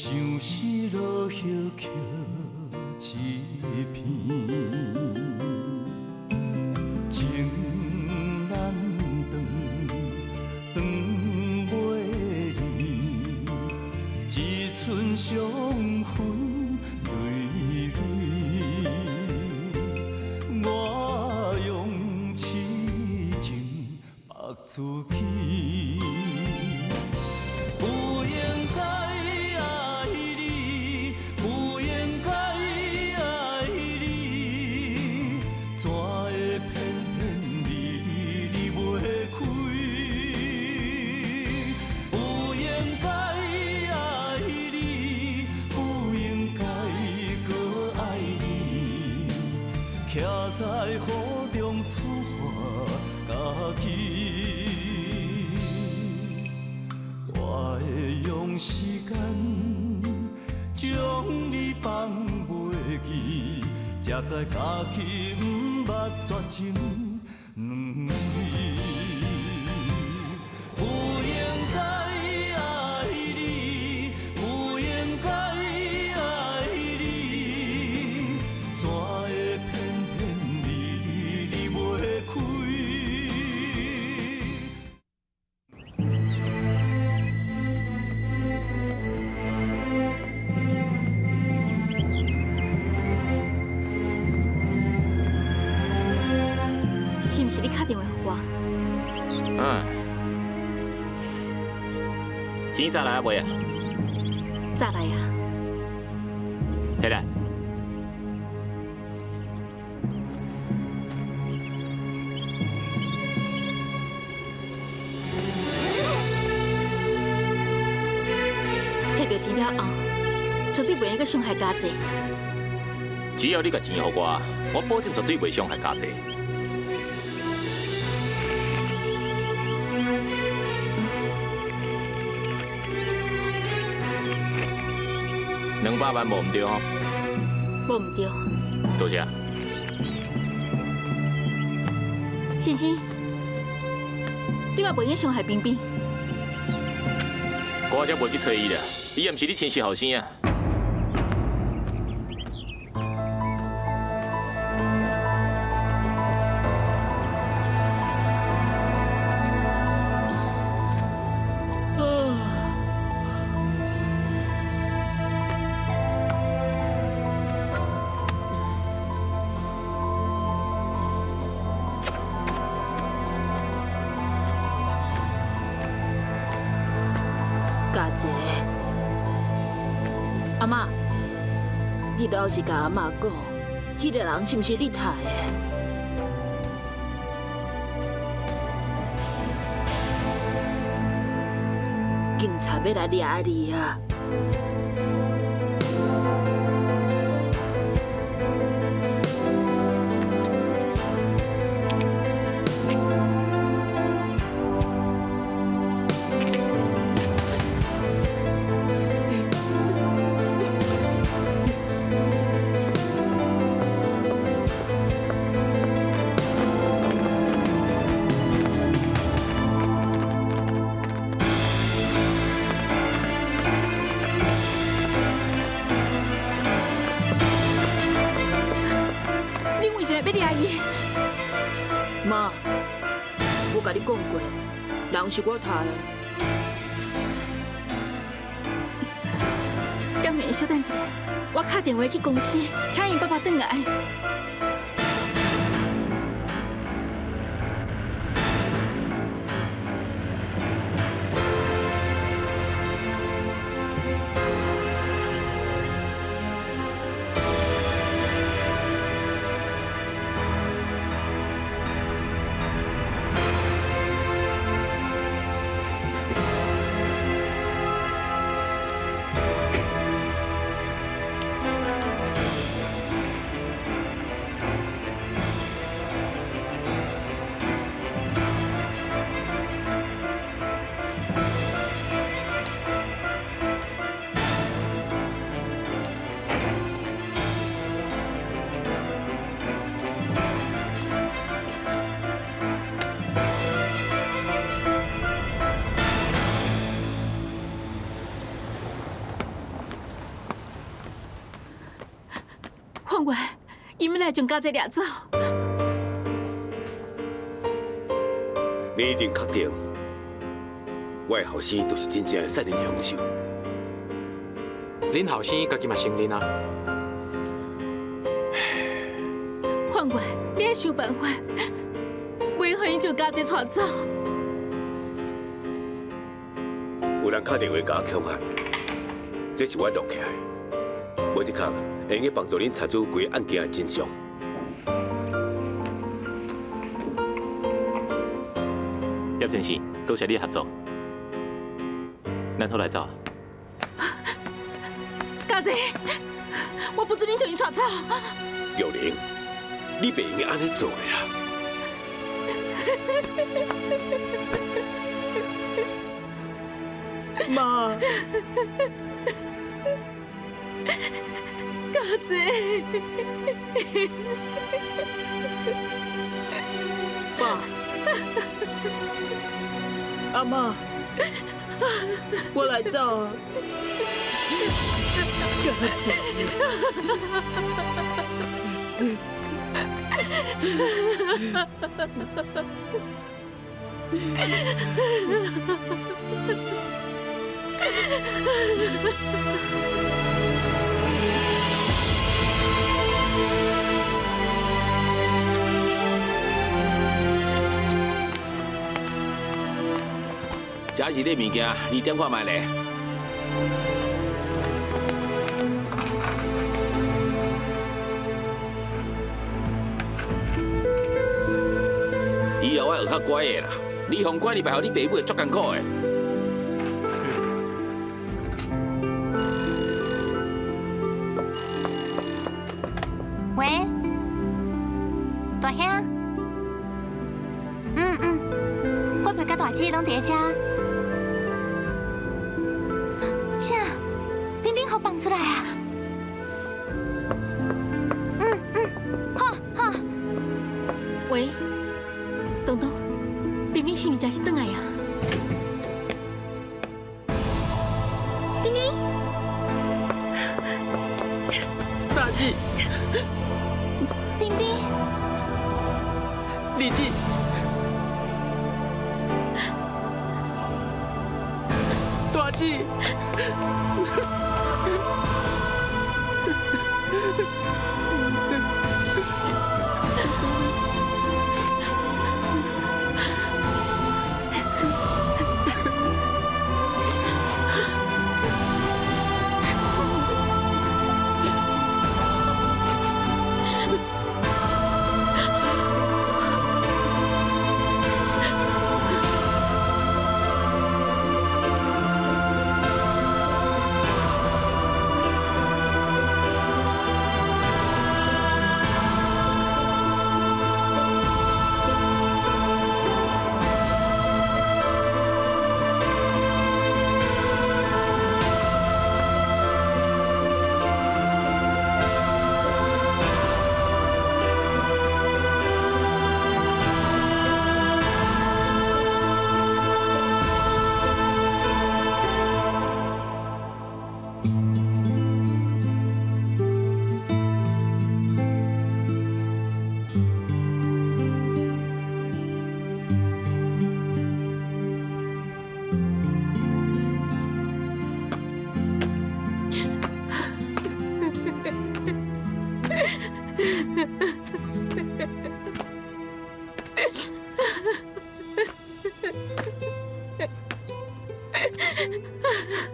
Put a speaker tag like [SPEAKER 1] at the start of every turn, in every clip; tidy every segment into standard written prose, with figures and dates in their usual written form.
[SPEAKER 1] 相思落叶曲一片，情难断，断袂离，一寸相分泪泪，我用痴情绑自己。 徛在雨中厝下家己，我会用时间将你放袂记，才知家己毋捌绝情两字。不应该爱你，不应该爱你，怎会？
[SPEAKER 2] 是毋是你打电话给我？
[SPEAKER 3] 钱早来啊未啊？
[SPEAKER 2] 早来啊！
[SPEAKER 3] 摕来。
[SPEAKER 2] 摕到钱了后，绝对袂用阁伤害家姐。
[SPEAKER 3] 只要你甲钱给我，我保证绝对袂伤害家姐。 200万无唔对吼，
[SPEAKER 2] 无唔对。
[SPEAKER 3] 多谢。
[SPEAKER 2] 先生，你嘛袂用伤害冰冰。
[SPEAKER 3] 我才袂去找伊啦，伊也毋是你亲戚后生啊。
[SPEAKER 4] 家姐，阿妈，你老是甲阿妈讲，迄个人是毋是你杀的？警察要来抓你啊！妈，我甲你讲过，人是我杀的。
[SPEAKER 2] 敢袂稍等一下，我打电话去公司，请因爸爸转来。看我，伊要来将家姐掠走。
[SPEAKER 5] 你一定确定，我的后生就是真正的杀人凶手？
[SPEAKER 6] 恁后生家己嘛承认啊。
[SPEAKER 2] 看我，你要想办法，袂互伊将家姐带走。
[SPEAKER 5] 有人打电话甲我恐吓，这是我录起来，我的确会用帮助恁查出规案件的真相。
[SPEAKER 3] 叶先生，多谢你的合作，咱好来走。
[SPEAKER 2] 家姐，我不准你将伊带走。
[SPEAKER 5] 玉玲，你袂用安尼做的啦。
[SPEAKER 4] 妈，
[SPEAKER 2] 家姐，
[SPEAKER 4] 爸，阿妈，我来找。
[SPEAKER 6] 这是这物件，你点看卖咧？以后我学较乖的啦，你放乖，你白互你爸母会足艰苦的。
[SPEAKER 7] 喂，大兄，我爸甲大姐拢伫遮。啥？玲玲好放出来啊！好。
[SPEAKER 2] 喂，东东，冰冰是毋是真是转来啊？冰冰，
[SPEAKER 6] 傻子，
[SPEAKER 7] 冰冰，
[SPEAKER 6] 丽姐，大姐。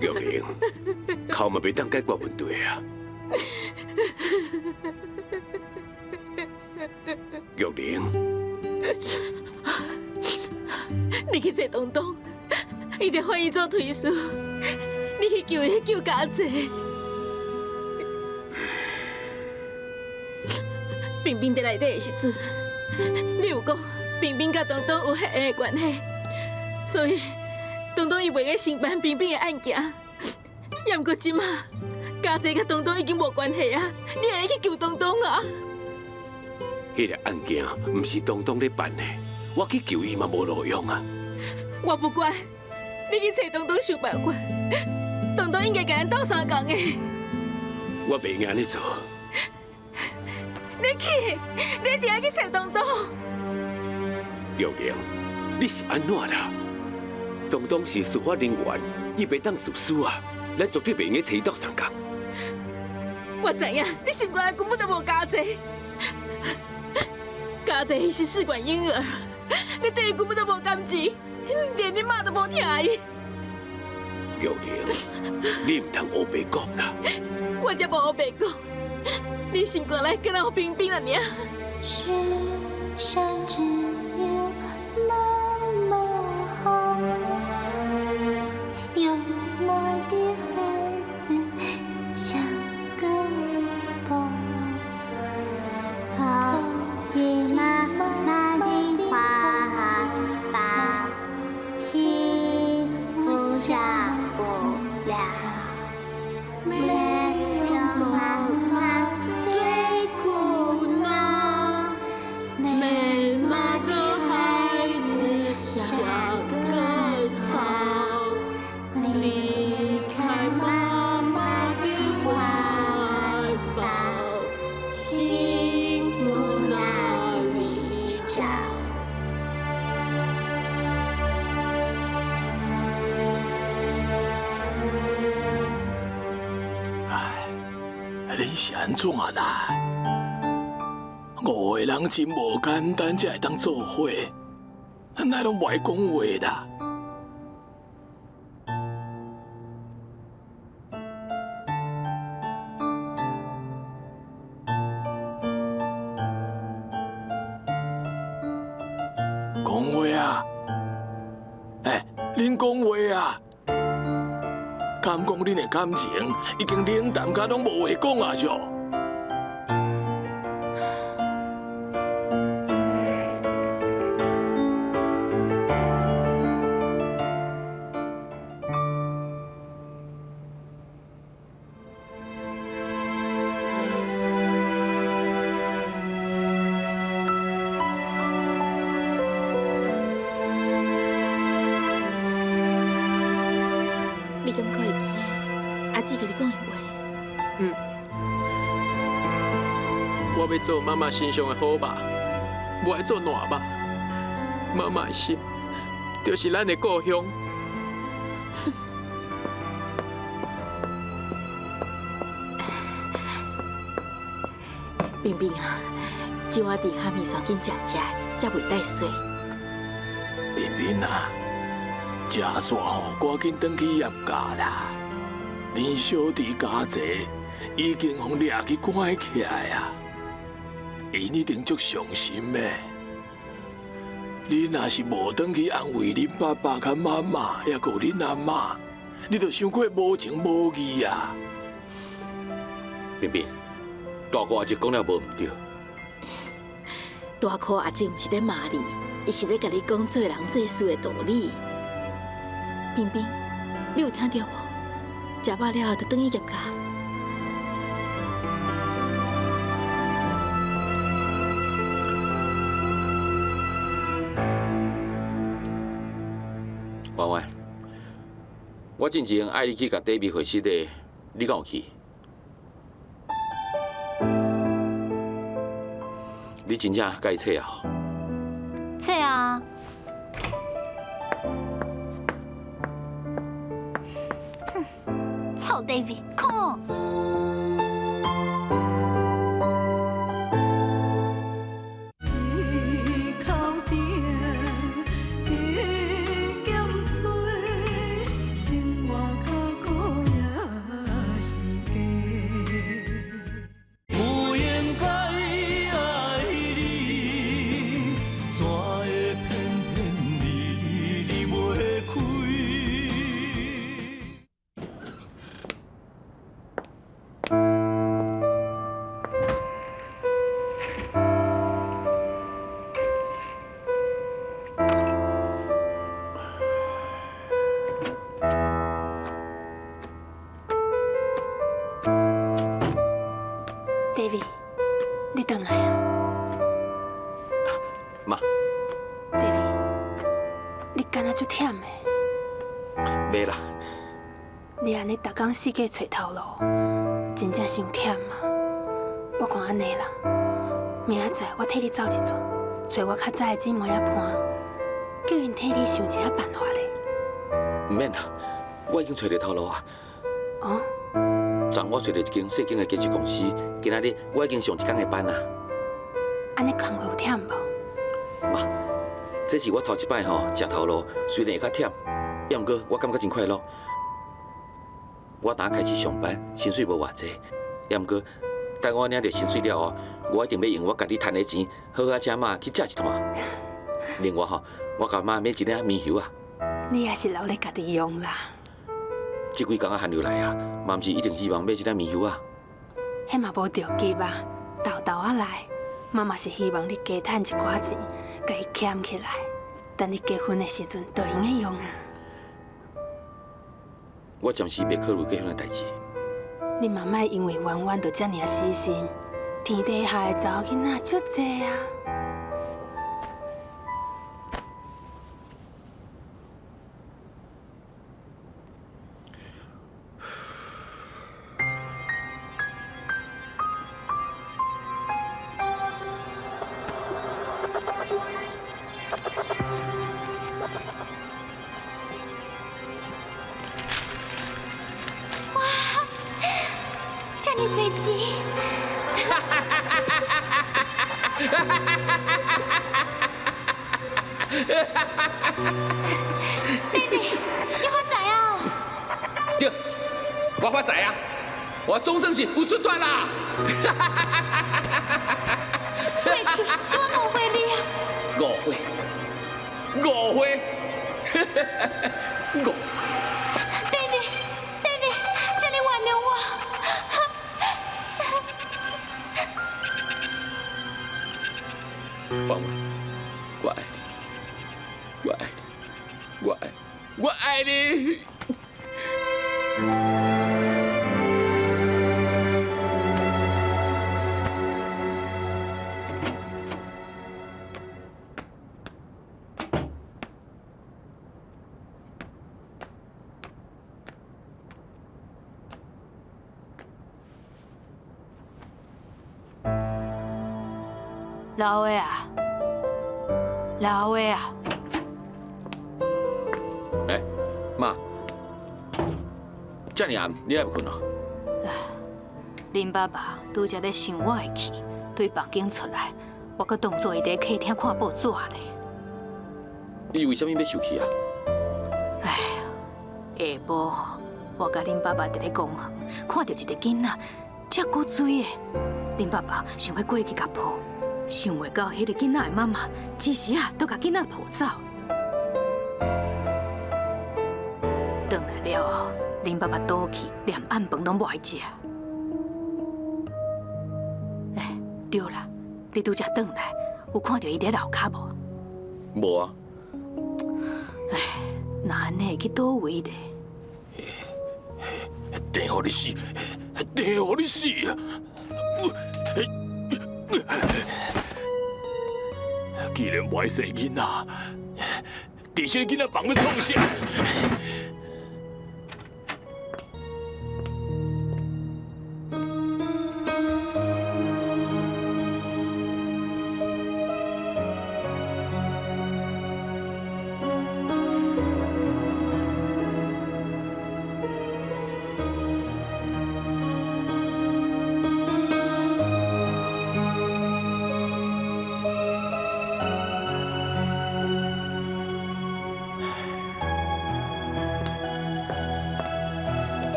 [SPEAKER 5] 玉玲，哭嘛袂当解决问题啊！玉玲，
[SPEAKER 2] 你去找东东，一定换伊做推事。你去救伊，救家姐。冰冰在内底的时阵，你有讲冰冰甲东东有血缘的关系，所以东东伊袂个承办冰冰的案件。也毋过即马，家姐甲东东已经无关系啊，你会去救东东啊？
[SPEAKER 5] 迄个案件毋是东东咧办的，我去救伊嘛无路用啊！
[SPEAKER 2] 我不管，你去找东东想办法。东东应该甲咱斗相共的。
[SPEAKER 5] 我袂用安尼做。
[SPEAKER 2] 你去，你一定要去找东东。
[SPEAKER 5] 玉玲，你是安怎啦？东东是司法人员，伊袂当自私啊，咱绝对袂用找伊斗相共。
[SPEAKER 2] 我知影，你心肝内根本都无家姐。家姐伊是试管婴儿，你对伊根本都无感情，连你妈都无听伊。
[SPEAKER 5] 玉玲，你唔通黑白讲啦。
[SPEAKER 2] 我才无黑白讲，你心肝内敢若有冰冰啊尔。
[SPEAKER 7] 世上只有妈妈好，有妈的孩子像个宝。靠近妈妈的怀抱，幸福少不了。没有妈妈最苦恼，没妈的孩子像个草，离开妈妈的怀抱，幸福哪里找？
[SPEAKER 8] 你是安怎啦？5个人真无简单，才会当做伙，哪拢袂讲话啦？讲话啊！恁讲话啊！敢讲恁的感情已经冷淡甲拢无话讲啊？是哦。
[SPEAKER 2] 你敢可会记阿姊甲你讲的话？
[SPEAKER 6] 我要做妈妈心上的好肉，无爱做烂肉。妈妈的心，就是咱的故乡。
[SPEAKER 2] 冰冰啊，今晚伫下面赶紧食食，才袂带水。
[SPEAKER 8] 冰冰啊，食煞吼，赶紧转去业家啦。恁小弟家姐已经互掠去关起来啊，因一定足伤心的。你若是无转去安慰恁爸爸甲妈妈，也有恁阿妈，你就伤过无情无义啊！
[SPEAKER 5] 冰冰，大哥阿姐讲了无唔对。
[SPEAKER 2] 大箍阿姊毋是咧骂你，伊是咧甲你讲做人做事的道理。冰冰，你有听到无？食饱了就转去业家。
[SPEAKER 3] 婉婉，我之前爱你去甲底米会室的，你敢有去？你真正甲伊找啊？
[SPEAKER 7] 这啊。臭 David， 看。
[SPEAKER 1] 不应该爱你，怎会偏偏离袂开？David，
[SPEAKER 4] 你回来啊
[SPEAKER 3] 妈，
[SPEAKER 4] ？David， 你敢若足忝的？
[SPEAKER 3] 袂啦，
[SPEAKER 4] 你安尼逐工四界找头路，真正伤忝啊！我看安尼啦，
[SPEAKER 9] 明仔载我替你走一转，找我较早的姊妹仔伴，叫因替你想一下办法咧。
[SPEAKER 3] 唔免啦，我已经找到头路啊。
[SPEAKER 9] 哦，
[SPEAKER 3] 昨我找到一间细间的建设公司，今仔日我已经上一天的班啦。
[SPEAKER 9] 安尼工课有忝无？
[SPEAKER 3] 妈，这是我头一摆食头路，虽然会较忝，也毋过我感觉真快乐。我等开始上班，薪水无偌济，也毋过等我领到薪水了后，我一定要用我家己赚的钱，好好请妈去食一趟。另外我甲妈买一领棉袖啊。
[SPEAKER 9] 你也是留咧家己用啦。
[SPEAKER 3] 这几工寒流来啊，嘛毋是一定希望买一领棉袖啊。
[SPEAKER 9] 迄嘛无着急啊，豆豆啊来。妈妈是希望你加赚一寡钱，甲伊俭起来，等你结婚的时阵就用得用啊。
[SPEAKER 3] 我暂时袂考虑结婚的代志。
[SPEAKER 9] 你嘛莫因为弯弯就遮尔死心，天底下的查某囡仔足济啊。
[SPEAKER 7] 这么多钱，baby， 你发财啊？
[SPEAKER 3] 对，我发财啊！我终身是有出团啦！
[SPEAKER 7] 过去是我误会你啊。
[SPEAKER 3] 误会，误会。
[SPEAKER 7] David，请你原谅我。
[SPEAKER 3] 爸爸，我爱你，我爱你，我爱你。
[SPEAKER 4] 老伟啊，老伟啊，
[SPEAKER 3] 哎，妈，这么暗，你还不困啊？
[SPEAKER 4] 恁爸爸拄则咧想我的气，对房间出来，我搁当作伊伫客厅看报纸咧。
[SPEAKER 3] 你为什么要生气啊？
[SPEAKER 4] 哎呀，下晡我甲恁爸爸伫咧公园，看到一个囡仔，遮古水的，恁爸爸想要过去甲抱。 想袂到，迄个囡仔的妈妈，一时啊，都甲囡仔抱走。转来了后，恁爸爸倒去，连暗饭拢无爱食。哎，对啦，你拄则转来，有看到伊伫楼骹无？
[SPEAKER 3] 无啊。
[SPEAKER 4] 哎，那安尼会去倒位咧？
[SPEAKER 8] 电互你死，电互你死啊！既然不爱生囡仔，伫这个囡仔房要创啥？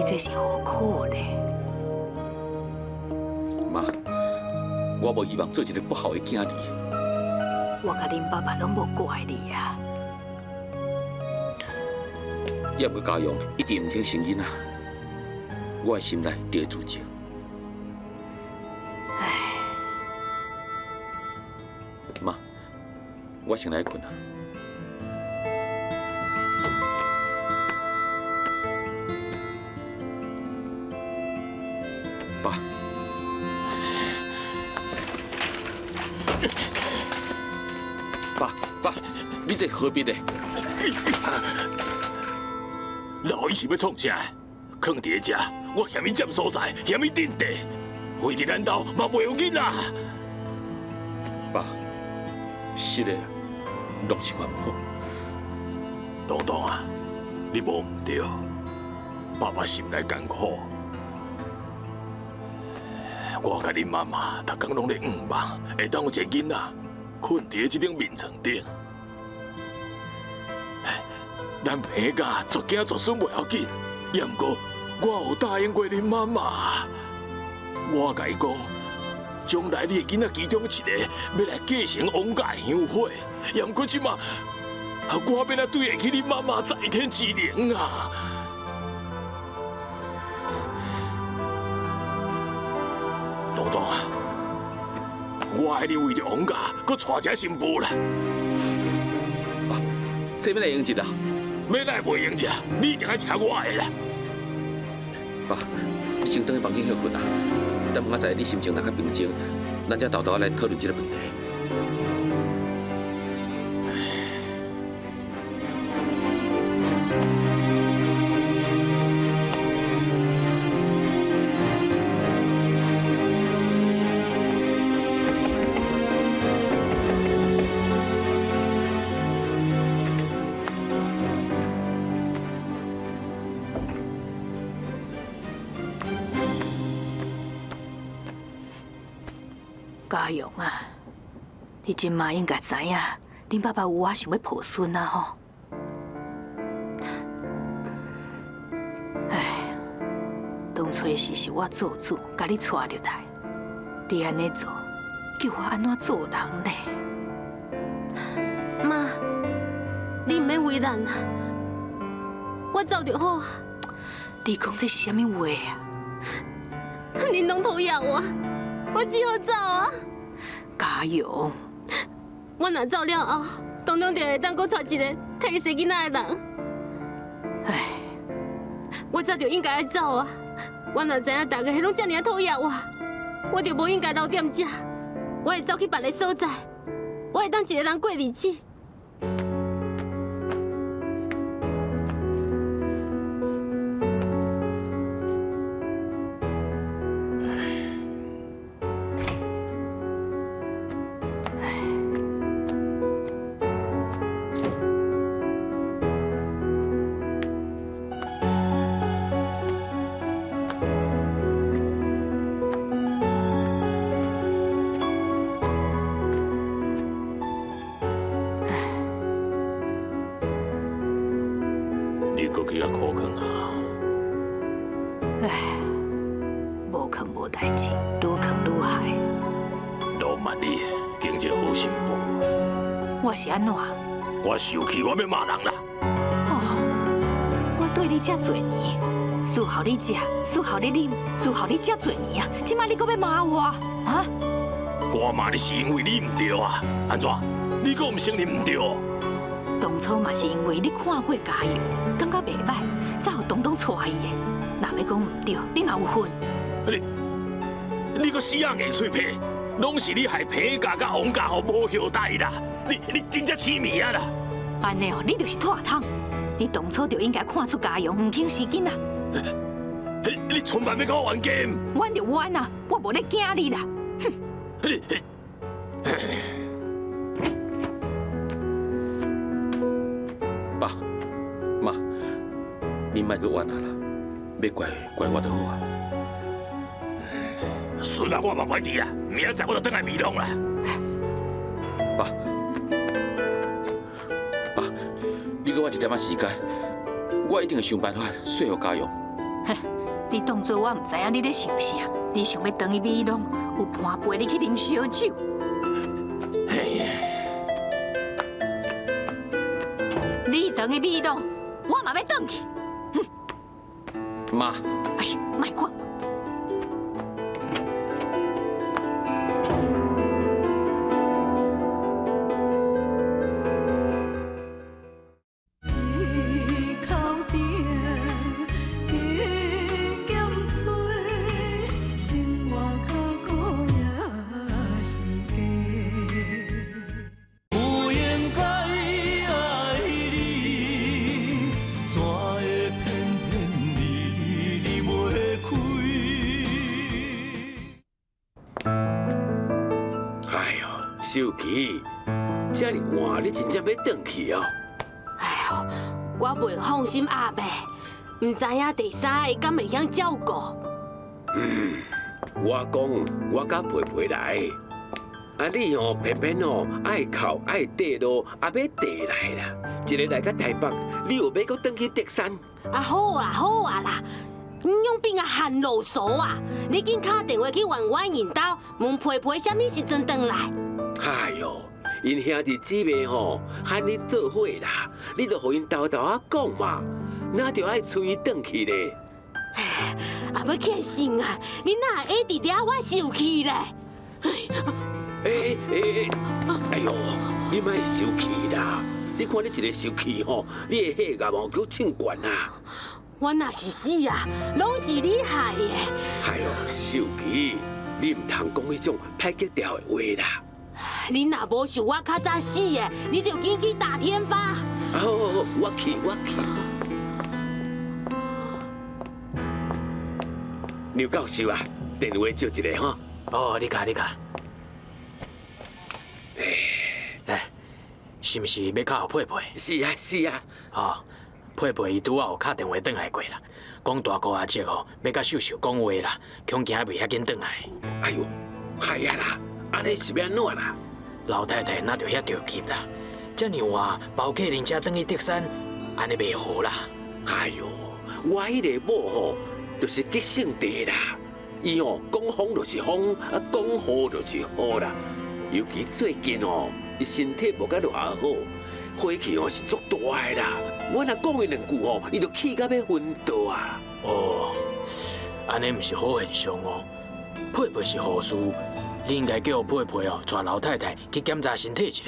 [SPEAKER 4] 这是何苦呢？
[SPEAKER 3] 妈，我无希望做一个不好的囝儿。
[SPEAKER 4] 我甲恁爸爸拢无怪你啊。
[SPEAKER 3] 也唔过家用一定唔听声音啊，我的心内就会自责。
[SPEAKER 4] 唉，
[SPEAKER 3] 妈，我先来困啊。 爸，爸，你这何必呢？
[SPEAKER 8] 老伊是要创啥？囥伫遮，我嫌伊占所在，嫌伊阵地，废伫咱兜嘛袂要紧啦。
[SPEAKER 3] 爸，是的，拢是我唔好。
[SPEAKER 8] 东东啊，你无唔对，爸爸心内艰苦。我甲恁妈妈逐工拢咧盼望，会当有一个囡仔困伫即张眠床顶。咱平家绝囝绝孙袂要紧，也毋过我有答应过恁妈妈，我甲伊讲，将来你的囡仔其中一个要来继承王家香火，也毋过即马，我要来对得起恁妈妈在天之灵啊！东东啊，我爱你为着王家，搁娶一个新妇啦！
[SPEAKER 3] 爸，这要来用一啦。
[SPEAKER 8] 要来袂用者，你一定要听我的啦。
[SPEAKER 3] 爸，你先回去房间休困啊。等明仔载你心情若较平静，咱才豆豆来讨论这个问题。
[SPEAKER 4] 家勇啊，你今嘛应该知影，恁爸爸有我想要抱孙啊吼。哎，当初是我做主，甲你带入来，你安尼做，叫我安怎做人呢？
[SPEAKER 9] 妈，你唔免为难啊，我走就好啊。
[SPEAKER 4] 你讲这是啥物话啊？
[SPEAKER 9] 恁拢讨厌我只好走啊。
[SPEAKER 4] 家勇，
[SPEAKER 9] 我若走了后，东东就会当搁娶一个替生囡仔的人。
[SPEAKER 4] 唉，
[SPEAKER 9] 我早就应该要走啊！我若知影大家拢这么讨厌我就无应该留踮这。我会走去别个所在，我会当一个人过日子。
[SPEAKER 8] 你搁去遐苦劝啊？
[SPEAKER 4] 唉，无坑无代志，愈坑愈害。
[SPEAKER 8] 老慢你，经一个好媳妇。
[SPEAKER 4] 我是安怎？
[SPEAKER 8] 我生气，我要骂人啦！
[SPEAKER 4] 哦，我对你遮侪年，伺候你食，伺候你啉，伺候你遮侪年啊！即摆你搁要骂我啊？
[SPEAKER 8] 我骂你是因为你唔对啊！安怎？你搁唔承认唔对？
[SPEAKER 4] 当初嘛是因为你看过家友，感觉袂歹，才互东东娶伊的。若要讲唔对，你嘛有份。
[SPEAKER 8] 你搁死硬硬嘴皮，拢是你害平家甲王家后无后代啦！你真正痴迷啊啦！
[SPEAKER 4] 安尼哦，你就是拖汤。你当初就应该看出家用唔轻视囡仔。
[SPEAKER 8] 你存万要跟我玩 game？
[SPEAKER 4] 玩就玩啊，我无咧惊你啦。哼！
[SPEAKER 3] 爸妈，你莫去怨啊啦，要怪我就好啊。
[SPEAKER 8] 孙啊，我嘛歹伫啊，明仔载我就转来美容啦。
[SPEAKER 3] 爸，你给我一点仔时间，我一定会想办法说服家用。
[SPEAKER 4] 嘿，你当作我唔知影你咧想啥？你想要等去美容，有伴陪你去啉烧酒。你等去美容，我嘛要等去。
[SPEAKER 3] 妈，
[SPEAKER 4] 哎，莫管。
[SPEAKER 5] 秀琪，这么晚你真正要转去哦？
[SPEAKER 9] 哎呦，我袂放心阿妹，唔知影第三个敢会晓照顾。
[SPEAKER 5] 我讲我甲培培来，啊你哦偏偏哦爱哭爱爬路，也要爬来啦。一个来到台北，你又要搁转去德山？
[SPEAKER 9] 啊好啊好啊啦，你用兵啊hand啰嗦啊！你紧打电话去问阮因兜，问培培什么时阵转来？
[SPEAKER 5] 哎哟，因兄弟姊妹吼喊你做伙啦，你就互因豆豆啊讲嘛，哪着爱催伊转去咧？
[SPEAKER 9] 啊要气性啊！你哪会伫遐我生气咧？
[SPEAKER 5] 哎呦，你莫生气啦！你看你一个生气吼，你的血压哦叫称悬啊！
[SPEAKER 9] 我若是死啊，拢是你害的。
[SPEAKER 5] 哎呦，秀琪，你唔通讲迄种歹吉调的话啦！
[SPEAKER 9] 你若无想我较早死的，你就紧去打天吧。
[SPEAKER 5] 好，我去。刘教授啊，电话接一个哈。
[SPEAKER 6] 哦，你卡。哎，是毋是要靠佩佩？
[SPEAKER 5] 是啊。
[SPEAKER 6] 哦，佩佩伊拄仔有敲电话转来过啦，讲大哥阿姐吼要甲秀秀讲话啦，恐惊袂遐紧转来。
[SPEAKER 5] 哎呦，系啊啦，安尼是要安怎啦？
[SPEAKER 6] 老太太那就遐着急啦，遮尔晚包客人家转去德山，安尼袂好啦。
[SPEAKER 5] 哎呦，我迄个某吼，就是急性地啦。伊吼讲风就是风，啊讲雨就是雨啦。尤其最近哦，伊身体无甲偌好，火气哦是足大的啦。我若讲伊两句吼，伊就气到要昏倒啊。
[SPEAKER 6] 哦，安尼毋是好现象哦。佩佩是护士，你应该叫佩佩哦，带老太太去检查身体一下。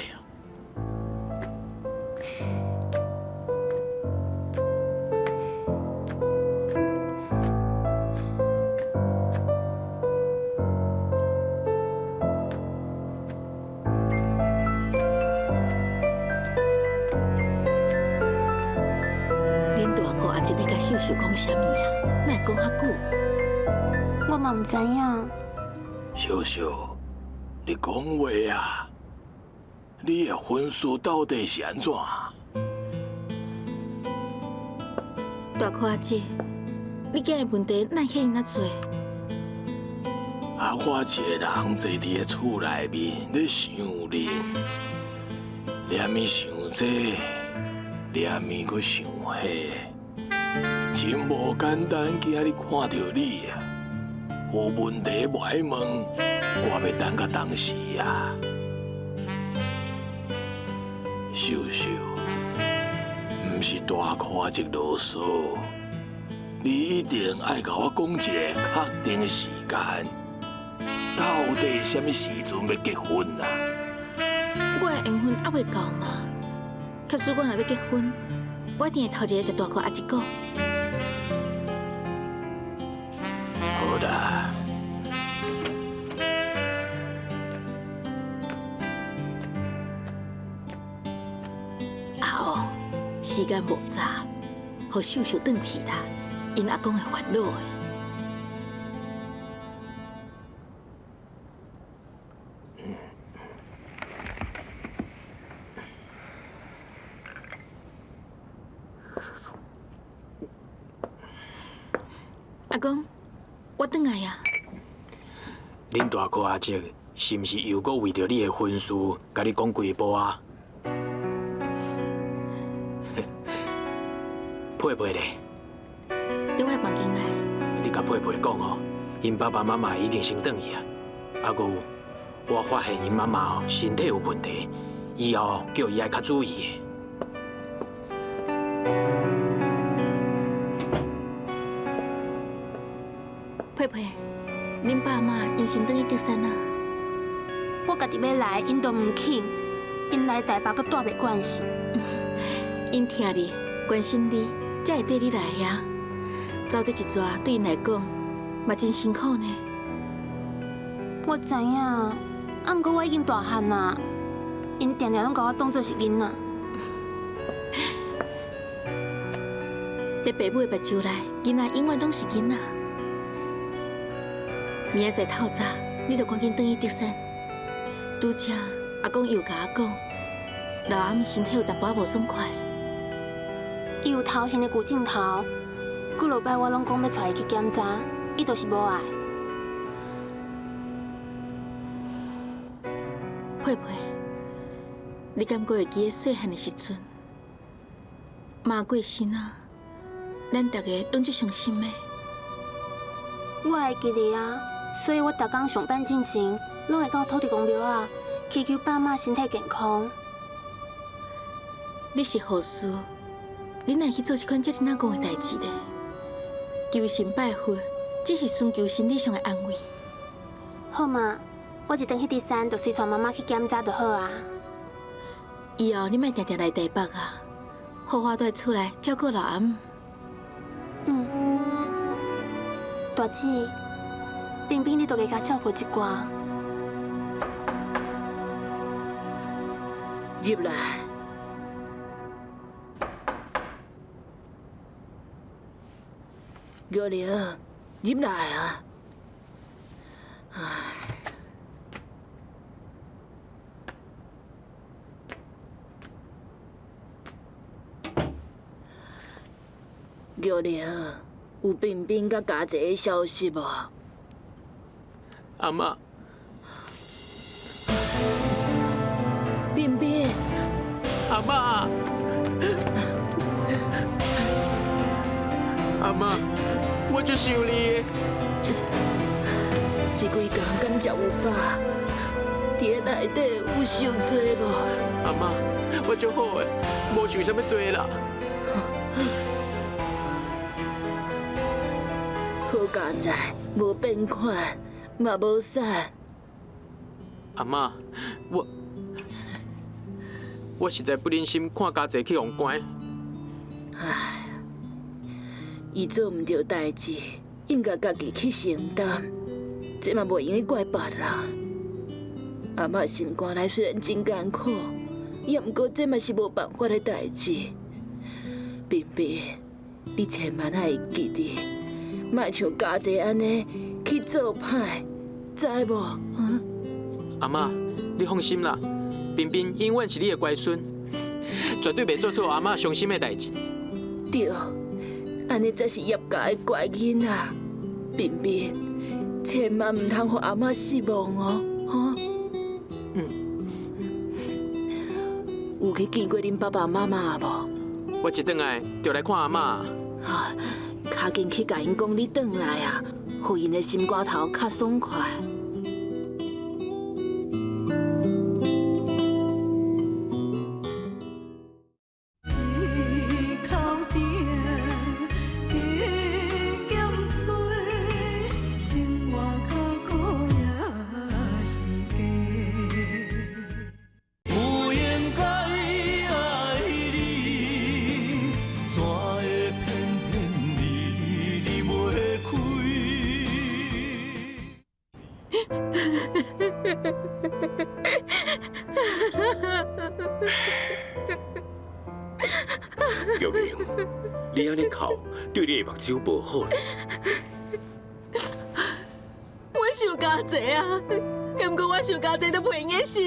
[SPEAKER 2] 秀秀讲啥物啊？哪会讲遐久？
[SPEAKER 7] 我嘛唔知影。
[SPEAKER 8] 秀秀，你讲话啊！你的婚事到底是安怎？
[SPEAKER 2] 大哥阿姐，你囝的问题哪遐尔多？
[SPEAKER 8] 啊，我一个人坐伫个厝内面咧想你，连咪想这，连咪搁想迄。真无简单，今日看到你啊，有问题无爱问，我要等到当时啊。秀秀，毋是大夸一啰嗦，你一定爱甲我讲一个确定的时间，到底什么时阵要结婚啊？
[SPEAKER 2] 我的缘分还未到嘛，可是我若要结婚，我一定会头一个甲大哥阿姐讲。
[SPEAKER 8] 好啦，
[SPEAKER 2] 啊哦，时间无早，互秀秀转去啦，因阿公会烦恼的。阿公，我转来呀。
[SPEAKER 6] 恁大哥阿姐是毋是又搁为着你的婚事，甲你讲几步啊？佩佩咧，
[SPEAKER 2] 伫我的房间内。
[SPEAKER 6] 你甲佩佩讲哦，因爸爸妈妈已经先转去啊。啊，搁有我发现因妈妈哦身体有问题，以后叫伊爱较注意的。
[SPEAKER 2] 佩佩，恁爸妈因先转去德山啊？
[SPEAKER 7] 我家己要来，因都唔肯，因来台北阁带袂关系。
[SPEAKER 2] 因听你关心你，才会缀你来呀。走这一逝对因来讲，嘛真辛苦呢。
[SPEAKER 7] 我知影，啊，毋过我已经大汉啦，因定定拢甲我当作是囡仔。在爸母的目睭内，囡仔永远拢是囡仔。明仔载透早，你就赶紧转去德山。拄则
[SPEAKER 2] 阿公又甲我讲，老暗身体有淡薄仔无爽快。
[SPEAKER 7] 伊有头型的旧镜头，几落摆我拢讲要带伊去检查，伊就是无爱。
[SPEAKER 2] 佩佩，你敢还会记得细汉的时阵，妈过身啊，咱大家拢最伤心的。
[SPEAKER 7] 我会记得啊，所以我逐工上班进前，拢会到土地公庙啊，祈求爸妈身体健康。
[SPEAKER 2] 你是护士，你哪去做这款遮尔那戆的代志呢？求神拜佛，只是寻求心理上的安慰。
[SPEAKER 7] 好嘛，我一顿迄第三，就随带妈妈去检查就好啊。
[SPEAKER 2] 以后你莫定定来台北啊，好好在厝内照顾老阿姆。
[SPEAKER 7] 嗯，大姊，冰冰你都给甲照顾一寡。
[SPEAKER 10] 入来。玉玲，入来啊！唉。玉玲，有冰冰甲家姐的消息无？
[SPEAKER 6] 阿嬷，
[SPEAKER 10] 冰冰，
[SPEAKER 6] 阿嬷，阿嬷，我就想你。
[SPEAKER 10] 这几工敢食有饱？伫内底有伤多无？
[SPEAKER 6] 阿嬷，我就好诶，无想啥物做啦。
[SPEAKER 10] 好佳哉，无变款，嘛无瘦。
[SPEAKER 6] 阿嬷，我实在不忍心看家姐去用关。
[SPEAKER 10] 唉，伊做唔对代志，应该家己去承担，这嘛袂用去怪别人。阿嬷心肝内虽然真艰苦，也毋过这嘛是无办法的代志。冰冰，你千万爱记得，莫像家姐安尼去做歹，知无？
[SPEAKER 6] 阿嬷，你放心啦，冰冰永远是你的乖孙，绝对袂做错阿嬷伤心的代志。
[SPEAKER 10] 对，安尼才是业界的乖囡仔。冰冰，千万唔通互阿嬷失望哦，吼。有去见过恁爸爸妈妈无？
[SPEAKER 6] 我一转来就来看阿嬷。
[SPEAKER 10] 哈，卡紧去甲因讲你转来啊，互因的心肝头较爽快。
[SPEAKER 5] 玉玲，你安尼哭，对你的目睭无好咧。
[SPEAKER 2] 我想家姐啊，感觉我想家姐都袂用的死。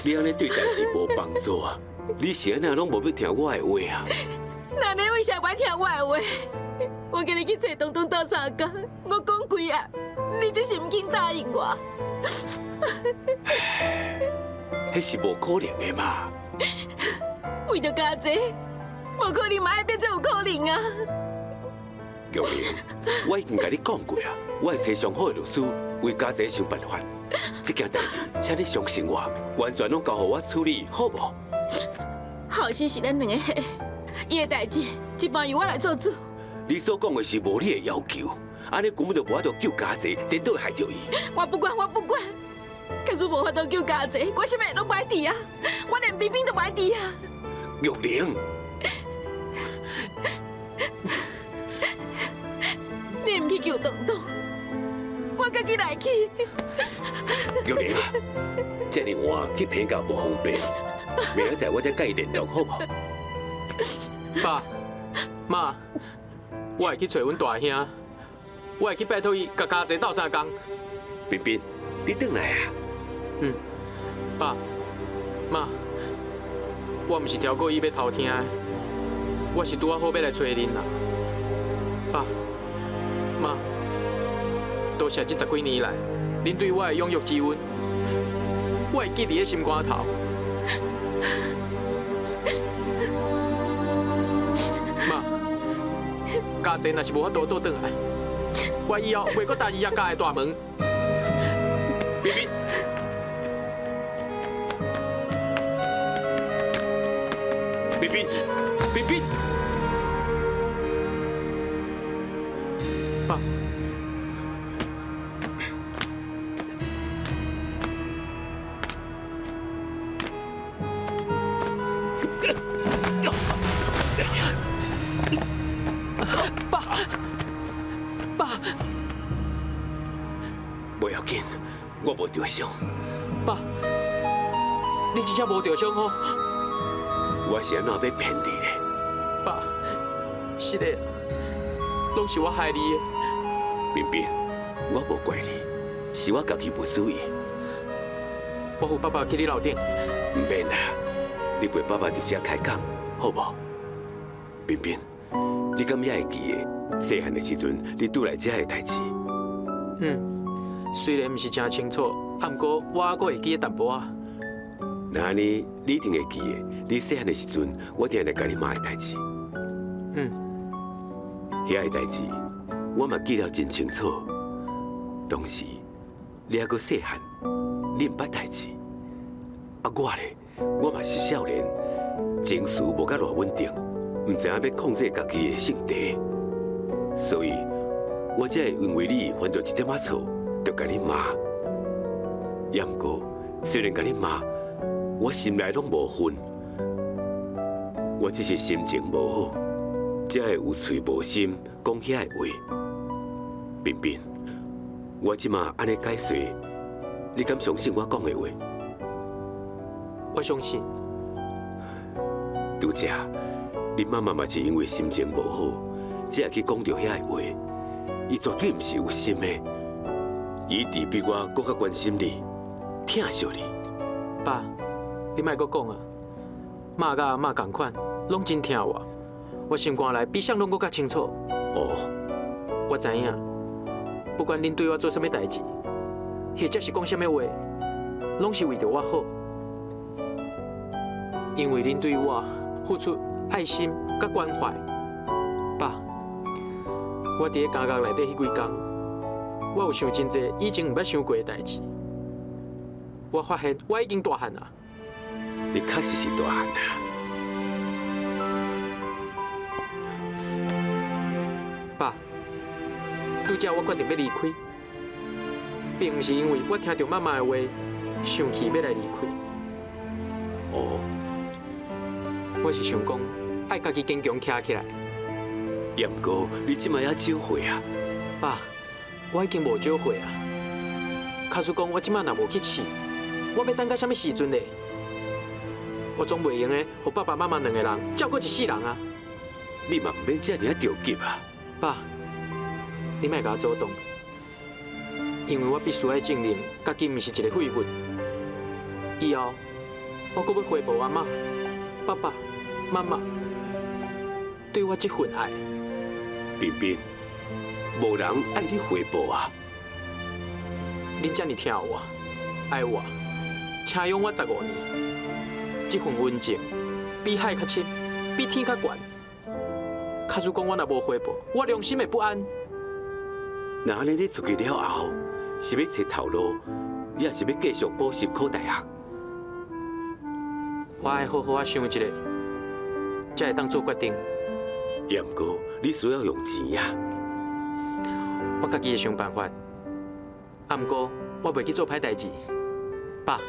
[SPEAKER 5] 你安尼对代志无帮助啊！你是安那拢无要听我的话啊？
[SPEAKER 2] 那你为啥不爱听我的话？我今日去找东东斗相共，我讲几啊，你就是唔肯答应我。
[SPEAKER 5] 迄是无可能的嘛！
[SPEAKER 2] 为着家姐，无可能嘛爱变做有可能啊！
[SPEAKER 5] 玉玲，我已经甲你讲过啊，我会找上好的律师为家姐想办法。这件代志，请你相信我，完全拢交互我处理，好无？
[SPEAKER 2] 后生是咱两个下，伊的代志一半由我来做主。
[SPEAKER 5] 你所讲的是无你的要求，安尼根本就无法度救家姐，颠倒害着伊。
[SPEAKER 2] 我不管，我不管。假使无法度救家姐，我啥物拢不爱治啊！我连冰冰都不爱治啊！
[SPEAKER 5] 玉玲，
[SPEAKER 2] 你唔去救东东，我家己来去。
[SPEAKER 5] 玉玲啊，这么晚去偏教不方便，明仔载我再甲伊联络，好无？
[SPEAKER 6] 爸妈，我会去找阮大兄，我会去拜托伊甲家姐斗相共。
[SPEAKER 5] 彬彬，你转来啊？
[SPEAKER 6] 爸、妈，我毋是挑过伊要偷听的，我是拄啊好要来找恁啦。爸、妈，多谢这10几年来恁对我的养育之恩，我会记伫咧心肝头。妈，家姐若是无法度倒转来，我以后袂搁踏入叶家的大门。
[SPEAKER 5] 冰冰，冰冰，冰冰，
[SPEAKER 6] 爸，爸，
[SPEAKER 5] 不要紧，我无受伤。
[SPEAKER 6] 爸，你真正无着伤哦？
[SPEAKER 5] 我是安怎要骗你呢？
[SPEAKER 6] 爸，是的，拢是我害你的。
[SPEAKER 5] 冰冰，我无怪你，是我家己无注意。
[SPEAKER 6] 我扶爸爸去你楼顶。
[SPEAKER 5] 唔免啦，你陪爸爸伫遮开讲，好无？冰冰，你敢也会记得细汉的时阵，你拄来遮的代志？
[SPEAKER 6] 虽然唔是真清楚，啊，不过我还阁会记得淡薄仔。
[SPEAKER 5] 那安尼，你一定会记得，你细汉的时阵，我定来甲你妈的代志。遐个代志，我嘛记了真清楚。当时你还阁细汉，你毋捌代志。啊，我咧，我嘛是少年，情绪无甲偌稳定，毋知影要控制家己的性地，所以我才会因为你犯到一点仔错，就甲你骂。也毋过，虽然甲你骂，我心内拢无恨，我只是心情无好，才会有嘴无心讲遐个话。冰冰，我即马安尼解说，你敢相信我讲的话？
[SPEAKER 6] 我相信。
[SPEAKER 5] 拄则，你妈妈嘛是因为心情无好，才会去讲着遐个话。伊绝对毋是有心的，伊一直比我更较关心你，疼惜你。
[SPEAKER 6] 爸，你莫阁讲啊！妈甲阿嬷同款，拢真疼我。我心肝内比谁拢更较清楚。
[SPEAKER 5] 哦，
[SPEAKER 6] 我知影，不管恁对我做啥物代志，或者是讲啥物话，拢是为着我好。因为恁对我付出爱心甲关怀，爸，我伫咧监狱内底迄几工，我有想真济以前毋捌想过的代志。我发现我已经大汉啦。
[SPEAKER 5] 你确实是大汉啊！
[SPEAKER 6] 爸，拄则我决定要离开，并毋是因为我听到妈妈的话，生气要来离开。
[SPEAKER 5] 哦，
[SPEAKER 6] 我是想讲，爱家己坚强徛起来。
[SPEAKER 5] 也毋过你即摆也少岁啊！
[SPEAKER 6] 爸，我已经无少岁啊。假使讲我即摆若无去试，我要等到什么时阵呢？我总袂用的，互爸爸妈妈两个人照顾一世人啊！
[SPEAKER 5] 你嘛毋免遮尔啊着急啊！
[SPEAKER 6] 爸，你莫甲我阻挡，因为我必须要证明家己毋是一个废物。以后，我阁要回报阿嬷、爸爸、妈妈对我这份爱。
[SPEAKER 5] 冰冰，无人爱你回报啊！
[SPEAKER 6] 恁遮尔疼我、爱我，请养我15年，这份温情比海较深，比天较悬。假使讲我若无回报，我良心会不安。
[SPEAKER 5] 那安尼你出去了后，是要找头路，也是要继续补习考大学？
[SPEAKER 6] 我爱好好啊想一下，才会当做决定。
[SPEAKER 5] 也毋过你需要用钱呀。
[SPEAKER 6] 我家己会想办法。啊，毋过我袂去做歹代志。爸，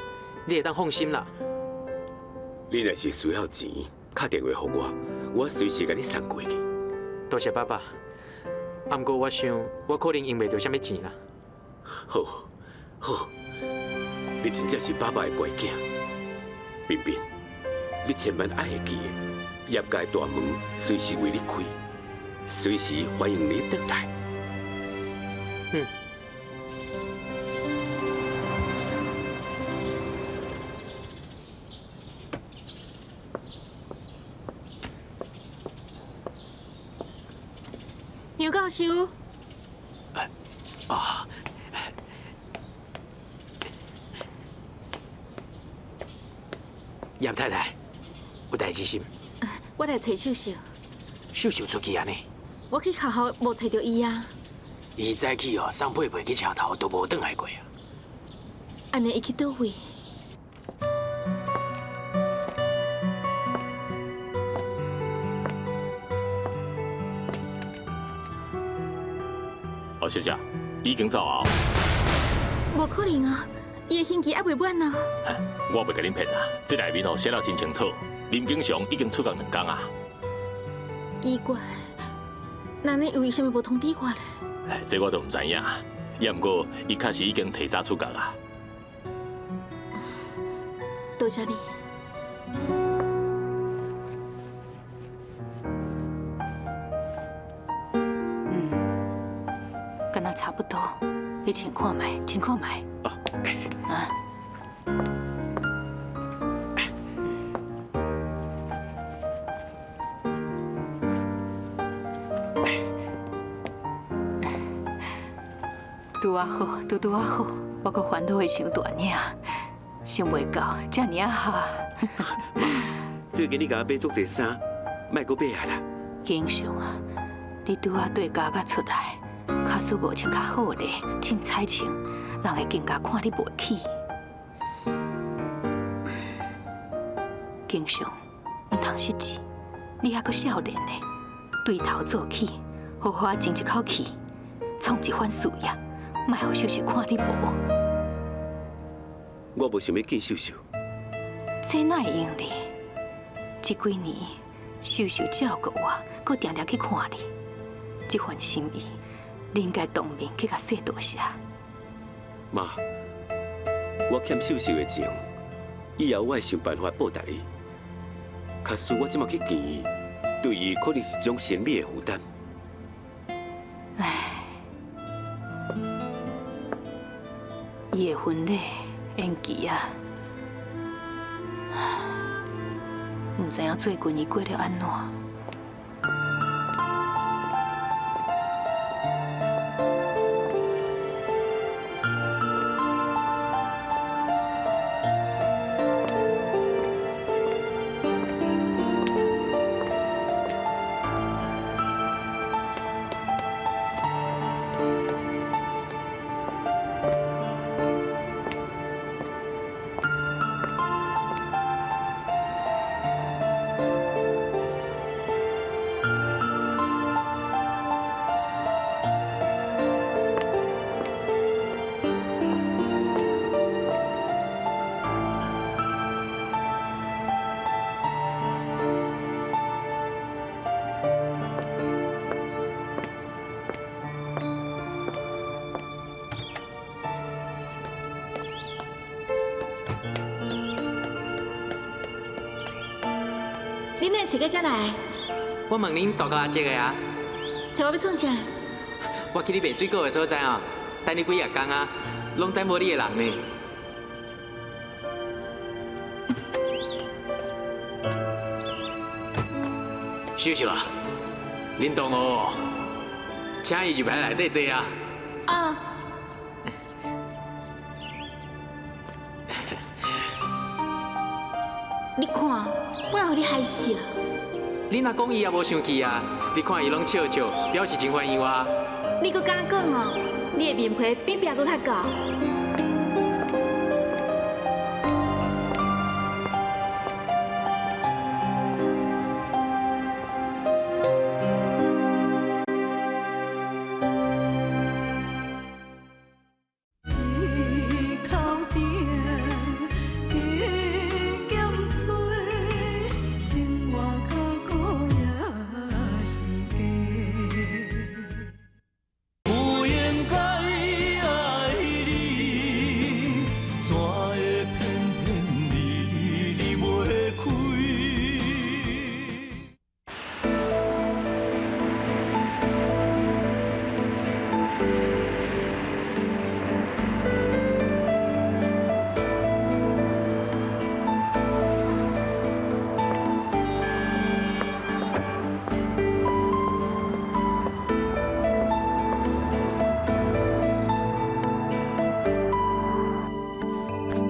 [SPEAKER 6] 你会当放心啦。
[SPEAKER 5] 你若是需要钱，打电话给我随时甲你送过去。
[SPEAKER 6] 多谢爸爸。啊，毋过我想，我可能用袂到啥物钱啦。
[SPEAKER 5] 好，好，你真正是爸爸的乖囝。冰冰，你千万爱会记得，业界大门随时为你开，随时欢迎你回来。
[SPEAKER 2] 教授。
[SPEAKER 8] 啊，叶太太，有代志心？
[SPEAKER 2] 我来找秀秀，
[SPEAKER 8] 秀秀出去安尼，
[SPEAKER 2] 我去学校无找到伊啊。
[SPEAKER 8] 伊早起哦，送佩佩去车头都无转来过啊。
[SPEAKER 2] 安尼伊去倒位？
[SPEAKER 11] 小姐，已经走后。
[SPEAKER 2] 无可能啊！伊的刑期还未满呢。
[SPEAKER 11] 我袂甲恁骗啦，这内面哦写了真清楚，林景祥已经出监2天啊。
[SPEAKER 2] 奇怪，那你为什么无通知我咧？
[SPEAKER 11] 这我都唔知影，也毋过伊确实已经提早出监啊。
[SPEAKER 2] 多谢你。
[SPEAKER 4] 跟他差不多，你请看卖，请看卖。
[SPEAKER 5] 哦，
[SPEAKER 4] 啊。拄啊好，拄啊好，我阁烦恼会伤大领，想袂到遮尔啊好。
[SPEAKER 5] 妈，最近你甲我买足侪衫，莫阁买啊啦。
[SPEAKER 4] 景祥啊，你拄啊对家甲出来。卡斯无穿较好咧，穿彩穿，人会更加看你袂起。经常唔通失志，你还阁少年咧，对头做起，好好争一口气，创一番事业，莫互秀秀看你无。
[SPEAKER 5] 我无想要见秀秀，
[SPEAKER 4] 这哪会用哩？这几年秀秀照顾我，阁定定去看你，这份心意。你应该当面去甲说多谢。
[SPEAKER 5] 妈，我欠秀秀的情，以后我会想办法报答你。假使我即马去见伊，对伊可能是种心理的负担。
[SPEAKER 4] 唉，伊的婚礼延期啊，唔知影最近伊过了安怎。
[SPEAKER 2] 你哪找到这来？
[SPEAKER 6] 我问恁大哥阿姐个啊，
[SPEAKER 2] 找我要创啥？
[SPEAKER 6] 我去你卖水果的所在哦，等你几啊天啊，拢等无你的人呢。秀秀啊，恁同学，请伊入来内底坐啊。
[SPEAKER 2] 啊。你看，我互你害死啊！
[SPEAKER 6] 你若讲伊也无生气啊，你看伊拢笑笑，表示真欢迎我。
[SPEAKER 2] 你搁敢讲哦？你的面皮比别个较高。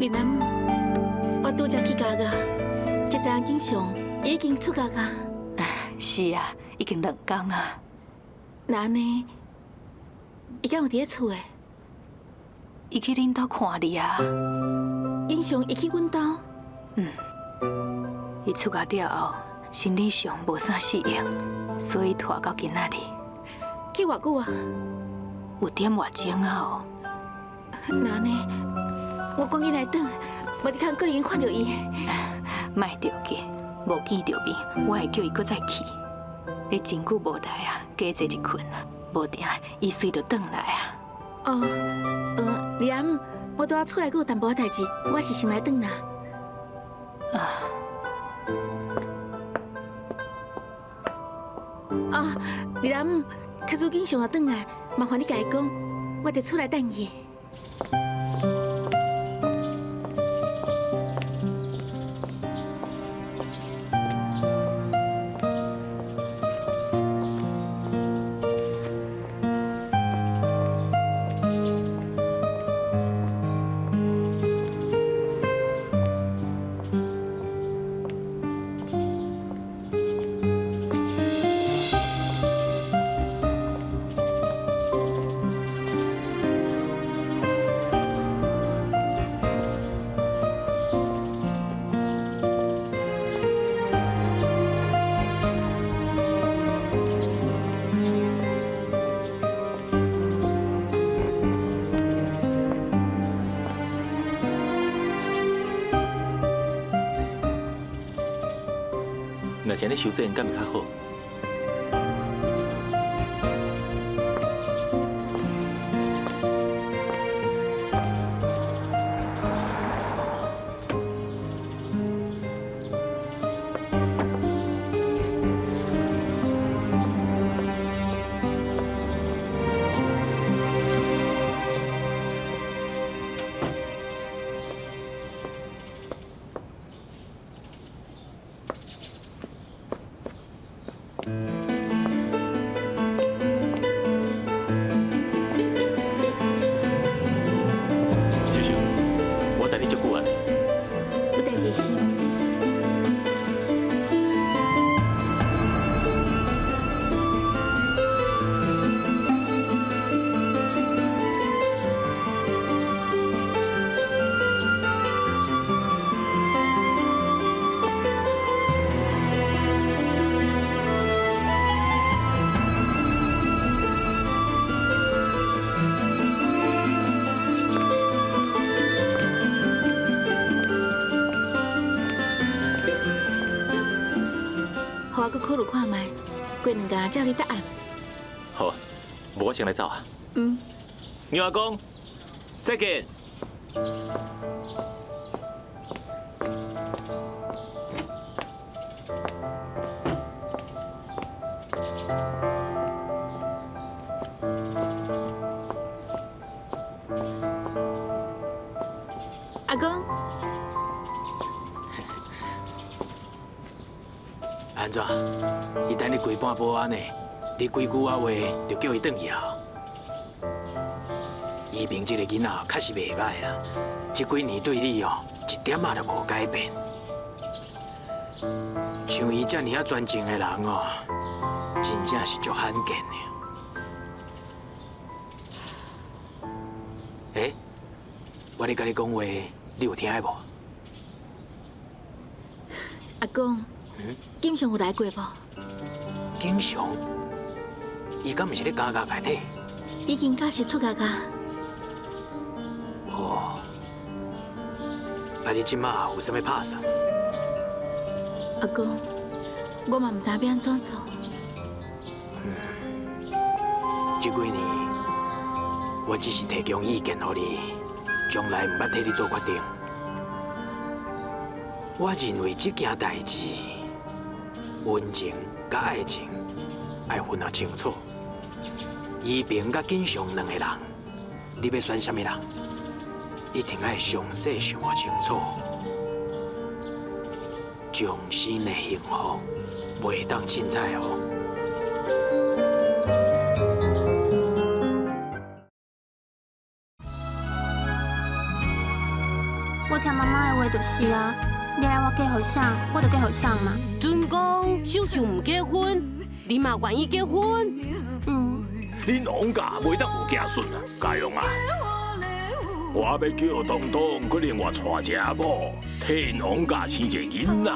[SPEAKER 2] 林南，我拄才去家个，这阵景祥已经出家啊。
[SPEAKER 4] 是啊，已经2天啊。
[SPEAKER 2] 那安尼，伊敢有伫咧厝诶？
[SPEAKER 4] 伊去恁兜看你啊。
[SPEAKER 2] 景祥伊去阮兜？
[SPEAKER 4] 伊出家了后，心理上无啥适应，所以拖到今仔日。
[SPEAKER 2] 去偌久啊？
[SPEAKER 4] 有点外钟啊哦。
[SPEAKER 2] 那安尼，我赶紧来转，无伫工课已经看到伊。
[SPEAKER 4] 莫着急，无见着面，我会叫伊搁再去。你真久无来啊，加坐一困啊，无定伊随着转来啊。
[SPEAKER 2] 林，我拄仔出来，阁有淡薄仔代志，我是先来转啦。林，卡主景祥也转来，麻烦你甲伊讲，我得出来等伊。
[SPEAKER 11] 若是安尼修正，敢会较好？秀秀，我等你足久啊！
[SPEAKER 2] 有代志是？互我搁考虑看卖，过2天照你答案。
[SPEAKER 11] 好，无我先来走啊。牛阿公，再见。
[SPEAKER 2] 阿公，
[SPEAKER 6] 安怎？伊等你规半无安呢？你几句啊话就叫伊转去啊？依萍这个囡仔确实袂歹啦，这几年对你哦一点仔都无改变。像伊这尔啊专情的人哦，真正是足罕见的。欸，我咧甲你讲话，你有听的无？
[SPEAKER 2] 阿公，景祥有来过无？
[SPEAKER 6] 景祥，伊敢毋是咧家家内底？
[SPEAKER 2] 已经假是出家家。
[SPEAKER 6] 哦，啊！你即马有啥物拍算？
[SPEAKER 2] 阿公，我嘛唔知要安怎做。
[SPEAKER 6] 这几年，我只是提供意见予你，从来唔捌替你做决定。我认为这件代志，温情甲爱情爱分啊清楚。依萍甲景祥2个人，你要选什么人？一定要详细想清楚。终身的幸福，袂当凊彩哦。
[SPEAKER 7] 我无听妈妈的话就是啊，你爱我嫁互谁，我就嫁互谁嘛。
[SPEAKER 9] 准讲小树唔结婚，你嘛愿意结婚？
[SPEAKER 8] 恁王家袂当有子孙啊，家用啊！我要叫东东，可能我带一个某，替因王家生一个囡仔。